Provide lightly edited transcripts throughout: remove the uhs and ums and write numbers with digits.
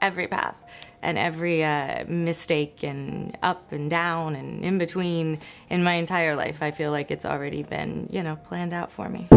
every path and every mistake and up and down and in between in my entire life. I feel like it's already been, planned out for me.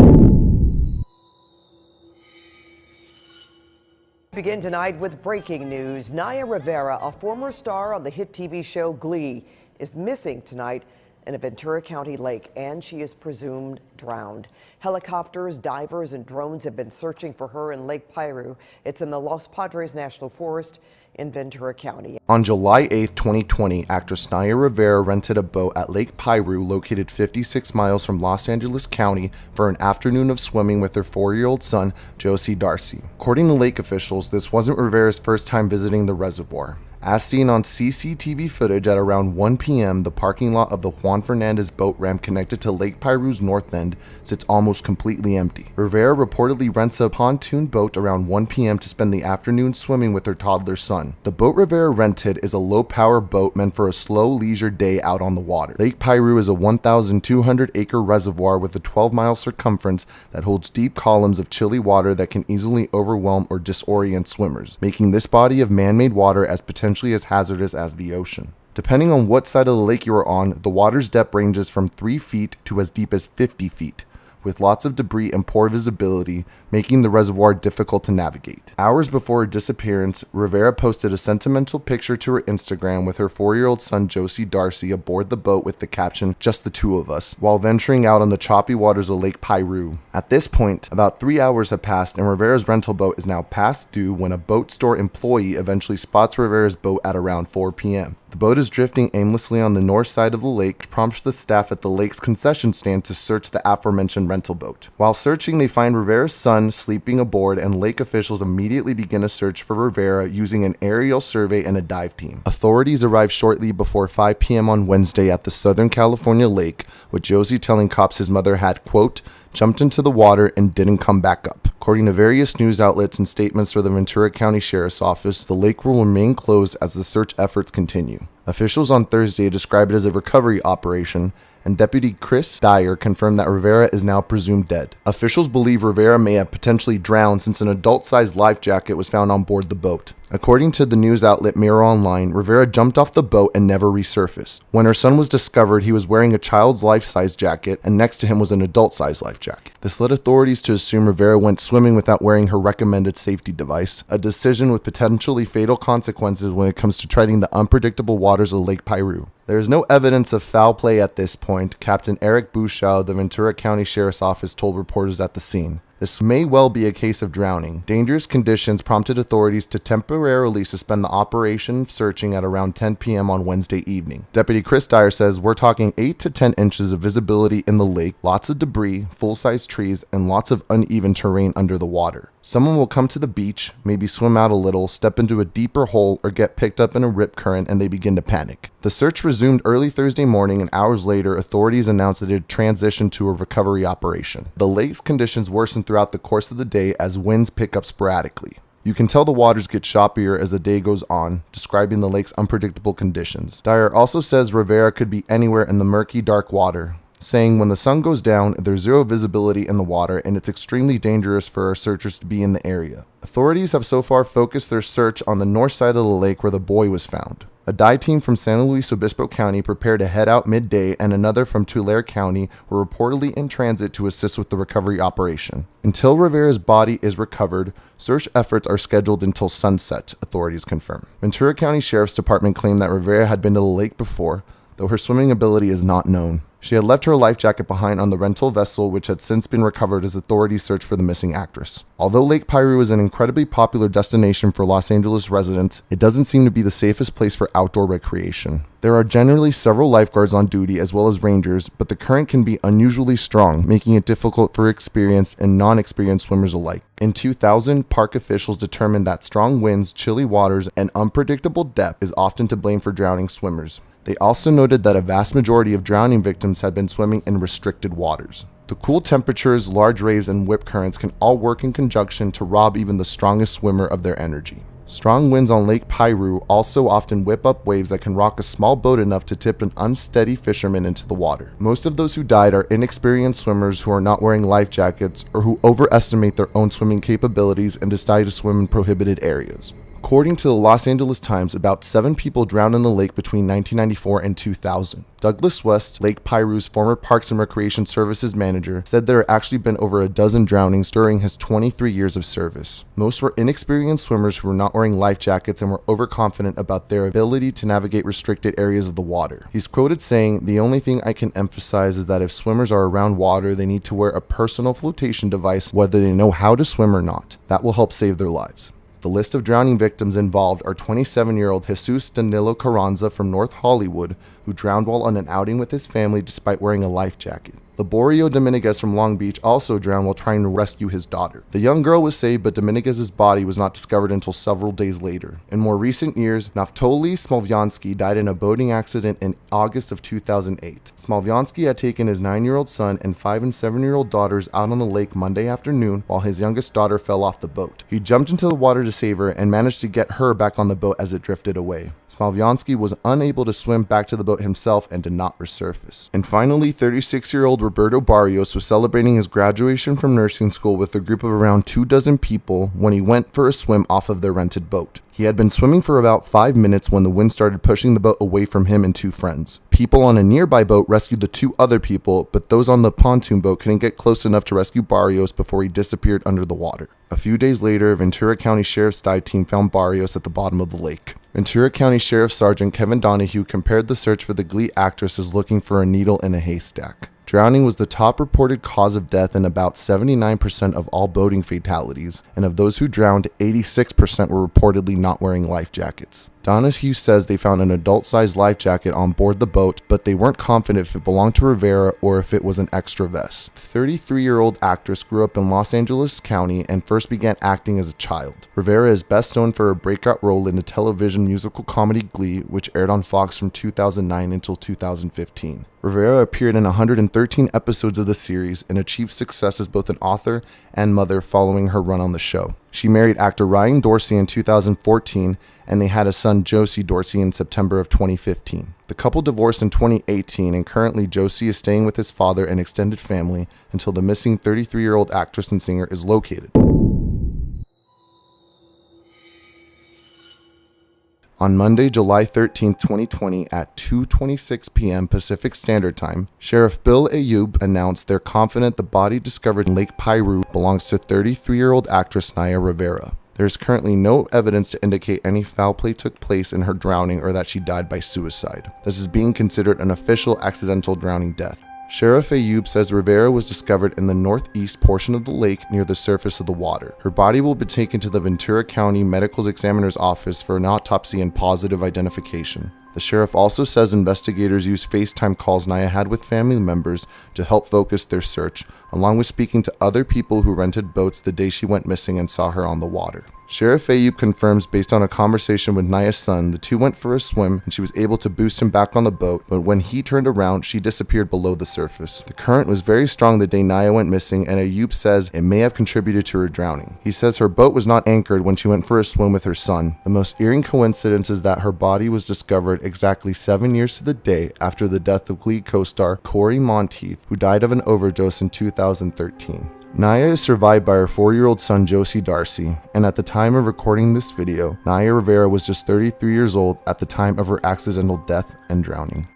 Begin tonight with breaking news. Naya Rivera, a former star on the hit TV show Glee, is missing tonight in a Ventura County lake, and she is presumed drowned. Helicopters, divers, and drones have been searching for her in Lake Piru. It's in the Los Padres National Forest in Ventura County. On July 8, 2020, actress Naya Rivera rented a boat at Lake Piru, located 56 miles from Los Angeles County, for an afternoon of swimming with her 4-year-old son, Josie Darcy. According to lake officials, this wasn't Rivera's first time visiting the reservoir. As seen on CCTV footage at around 1 p.m., the parking lot of the Juan Fernandez boat ramp connected to Lake Piru's north end sits almost completely empty. Rivera reportedly rents a pontoon boat around 1 p.m. to spend the afternoon swimming with her toddler son. The boat Rivera rented is a low-power boat meant for a slow leisure day out on the water. Lake Piru is a 1,200-acre reservoir with a 12-mile circumference that holds deep columns of chilly water that can easily overwhelm or disorient swimmers, making this body of man-made water as potentially as hazardous as the ocean. Depending on what side of the lake you are on, the water's depth ranges from 3 feet to as deep as 50 feet. With lots of debris and poor visibility, making the reservoir difficult to navigate. Hours before her disappearance, Rivera posted a sentimental picture to her Instagram with her 4-year-old son Josie Darcy aboard the boat with the caption, "Just the two of us," while venturing out on the choppy waters of Lake Piru. At this point, about 3 hours have passed and Rivera's rental boat is now past due when a boat store employee eventually spots Rivera's boat at around 4 p.m. The boat is drifting aimlessly on the north side of the lake, which prompts the staff at the lake's concession stand to search the aforementioned rental boat. While searching, they find Rivera's son sleeping aboard, and lake officials immediately begin a search for Rivera using an aerial survey and a dive team. Authorities arrived shortly before 5 p.m. on Wednesday at the Southern California lake, with Josie telling cops his mother had, quote, jumped into the water and didn't come back up. According to various news outlets and statements for the Ventura County Sheriff's Office, the lake will remain closed as the search efforts continue. Officials on Thursday described it as a recovery operation, and Deputy Chris Dyer confirmed that Rivera is now presumed dead. Officials believe Rivera may have potentially drowned since an adult-sized life jacket was found on board the boat. According to the news outlet Mirror Online, Rivera jumped off the boat and never resurfaced. When her son was discovered, he was wearing a child's life-size jacket, and next to him was an adult-sized life jacket. This led authorities to assume Rivera went swimming without wearing her recommended safety device, a decision with potentially fatal consequences when it comes to treading the unpredictable waters of Lake Piru. There is no evidence of foul play at this point, Captain Eric Bouchow of the Ventura County Sheriff's Office told reporters at the scene. This may well be a case of drowning. Dangerous conditions prompted authorities to temporarily suspend the operation searching at around 10 p.m. on Wednesday evening. Deputy Chris Dyer says we're talking 8 to 10 inches of visibility in the lake, lots of debris, full-size trees, and lots of uneven terrain under the water. Someone will come to the beach, maybe swim out a little, step into a deeper hole, or get picked up in a rip current and they begin to panic. The search resumed early Thursday morning, and hours later, authorities announced that it had transitioned to a recovery operation. The lake's conditions worsened throughout the course of the day as winds pick up sporadically. You can tell the waters get choppier as the day goes on, describing the lake's unpredictable conditions. Dyer also says Rivera could be anywhere in the murky, dark water, saying when the sun goes down, there's zero visibility in the water and it's extremely dangerous for our searchers to be in the area. Authorities have so far focused their search on the north side of the lake where the boy was found. A dive team from San Luis Obispo County prepared to head out midday, and another from Tulare County were reportedly in transit to assist with the recovery operation. Until Rivera's body is recovered, search efforts are scheduled until sunset, authorities confirm. Ventura County Sheriff's Department claimed that Rivera had been to the lake before, though her swimming ability is not known. She had left her life jacket behind on the rental vessel, which had since been recovered as authorities searched for the missing actress. Although Lake Piru is an incredibly popular destination for Los Angeles residents, it doesn't seem to be the safest place for outdoor recreation. There are generally several lifeguards on duty as well as rangers, but the current can be unusually strong, making it difficult for experienced and non-experienced swimmers alike. In 2000, park officials determined that strong winds, chilly waters, and unpredictable depth is often to blame for drowning swimmers. They also noted that a vast majority of drowning victims had been swimming in restricted waters. The cool temperatures, large waves, and whip currents can all work in conjunction to rob even the strongest swimmer of their energy. Strong winds on Lake Piru also often whip up waves that can rock a small boat enough to tip an unsteady fisherman into the water. Most of those who died are inexperienced swimmers who are not wearing life jackets or who overestimate their own swimming capabilities and decide to swim in prohibited areas. According to the Los Angeles Times, about 7 people drowned in the lake between 1994 and 2000. Douglas West, Lake Piru's former Parks and Recreation Services manager, said there had actually been over a dozen drownings during his 23 years of service. Most were inexperienced swimmers who were not wearing life jackets and were overconfident about their ability to navigate restricted areas of the water. He's quoted saying, "The only thing I can emphasize is that if swimmers are around water, they need to wear a personal flotation device whether they know how to swim or not. That will help save their lives." The list of drowning victims involved are 27-year-old Jesus Danilo Carranza from North Hollywood, who drowned while on an outing with his family despite wearing a life jacket. Laborio Dominguez from Long Beach also drowned while trying to rescue his daughter. The young girl was saved, but Dominguez's body was not discovered until several days later. In more recent years, Naftali Smolviansky died in a boating accident in August of 2008. Smolviansky had taken his 9-year-old son and 5 and 7-year-old daughters out on the lake Monday afternoon while his youngest daughter fell off the boat. He jumped into the water to save her and managed to get her back on the boat as it drifted away. Smolviansky was unable to swim back to the boat himself and did not resurface. And finally, 36-year-old Roberto Barrios was celebrating his graduation from nursing school with a group of around 24 people when he went for a swim off of their rented boat. He had been swimming for about 5 minutes when the wind started pushing the boat away from him and 2 friends. People on a nearby boat rescued the 2 other people, but those on the pontoon boat couldn't get close enough to rescue Barrios before he disappeared under the water. A few days later, Ventura County Sheriff's dive team found Barrios at the bottom of the lake. Ventura County Sheriff Sergeant Kevin Donahue compared the search for the Glee actress as looking for a needle in a haystack. Drowning was the top reported cause of death in about 79% of all boating fatalities, and of those who drowned, 86% were reportedly not wearing life jackets. Donahue says they found an adult-sized life jacket on board the boat, but they weren't confident if it belonged to Rivera or if it was an extra vest. The 33-year-old actress grew up in Los Angeles County and first began acting as a child. Rivera is best known for a breakout role in the television musical comedy Glee, which aired on Fox from 2009 until 2015. Rivera appeared in 113 episodes of the series and achieved success as both an author and mother following her run on the show. She married actor Ryan Dorsey in 2014, and they had a son, Josie Dorsey, in September of 2015. The couple divorced in 2018, and currently Josie is staying with his father and extended family until the missing 33-year-old actress and singer is located. On Monday, July 13, 2020 at 2:26 p.m. Pacific Standard Time, Sheriff Bill Ayub announced they're confident the body discovered in Lake Piru belongs to 33-year-old actress Naya Rivera. There is currently no evidence to indicate any foul play took place in her drowning or that she died by suicide. This is being considered an official accidental drowning death. Sheriff Ayub says Rivera was discovered in the northeast portion of the lake near the surface of the water. Her body will be taken to the Ventura County Medical Examiner's office for an autopsy and positive identification. The sheriff also says investigators used FaceTime calls Naya had with family members to help focus their search, along with speaking to other people who rented boats the day she went missing and saw her on the water. Sheriff Ayub confirms based on a conversation with Naya's son, the two went for a swim and she was able to boost him back on the boat, but when he turned around, she disappeared below the surface. The current was very strong the day Naya went missing, and Ayub says it may have contributed to her drowning. He says her boat was not anchored when she went for a swim with her son. The most eerie coincidence is that her body was discovered exactly 7 years to the day after the death of Glee co-star Corey Monteith, who died of an overdose in 2013. Naya is survived by her 4-year-old son Josie Darcy, and at the time of recording this video, Naya Rivera was just 33 years old at the time of her accidental death and drowning.